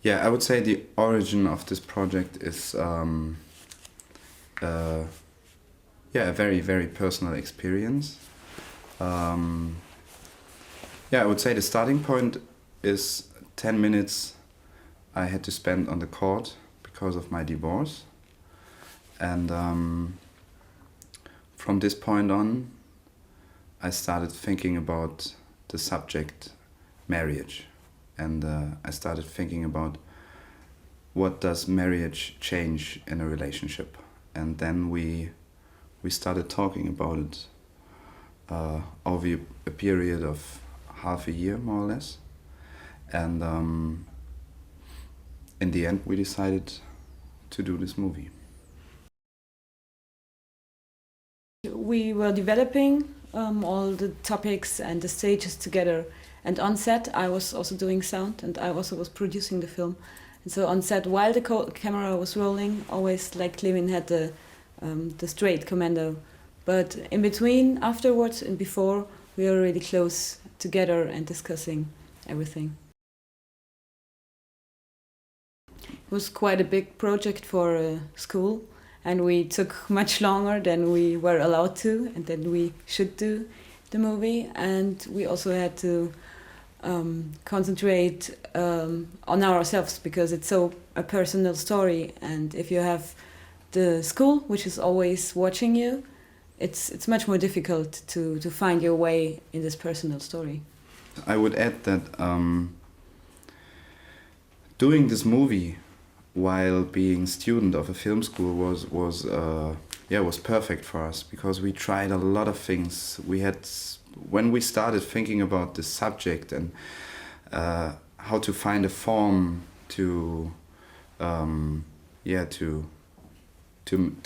Yeah, I would say the origin of this project is a very, very personal experience. Yeah, I would say the starting point is 10 minutes I had to spend on the court because of my divorce. And from this point on, I started thinking about the subject marriage. And I started thinking about what does marriage change in a relationship. And then we started talking about it over a period of half a year, more or less. And in the end, we decided to do this movie. We were developing all the topics and the stages together. And on set, I was also doing sound, and I also was producing the film. And so on set, while the camera was rolling, always like Levin had the straight commando. But in between, afterwards and before, we were really close together and discussing everything. It was quite a big project for school, and we took much longer than we were allowed to and than we should do the movie. And we also had to concentrate on ourselves because it's so a personal story. And if you have the school, which is always watching you, it's much more difficult to find your way in this personal story. I would add that doing this movie while being student of a film school was perfect for us because we tried a lot of things. When we started thinking about the subject and how to find a form to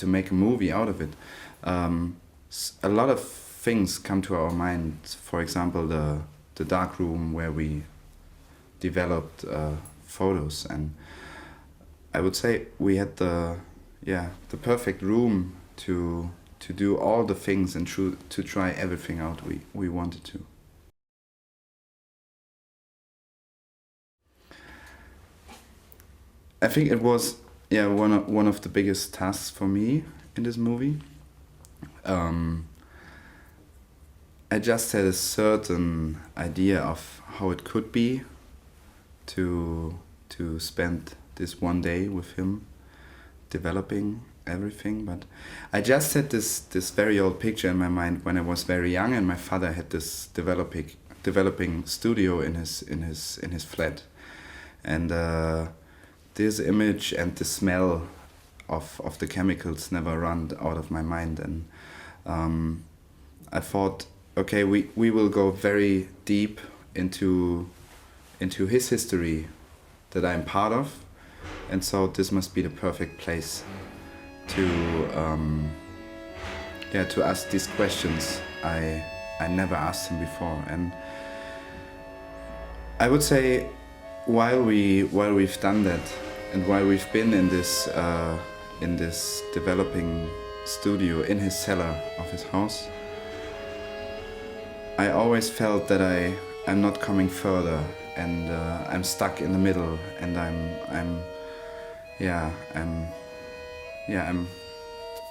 make a movie out of it, a lot of things come to our mind. For example, the dark room where we developed photos, and I would say we had the perfect room to do all the things and to try everything out we wanted to. I think it was one of the biggest tasks for me in this movie. I just had a certain idea of how it could be to spend this one day with him developing everything, but I just had this very old picture in my mind when I was very young, and my father had this developing studio in his flat, and this image and the smell of the chemicals never run out of my mind. And I thought, okay, we will go very deep into his history that I'm part of, and so this must be the perfect place to ask these questions I never asked him before. And I would say while we've done that and while we've been in this developing studio in his cellar of his house, I always felt that I'm not coming further, and I'm stuck in the middle, and I'm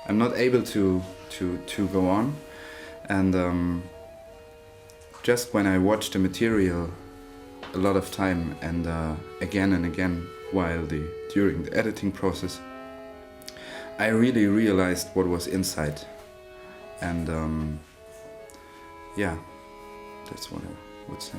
not able to go on. And just when I watched the material a lot of time and again and again during the editing process, I really realized what was inside. And that's what I would say.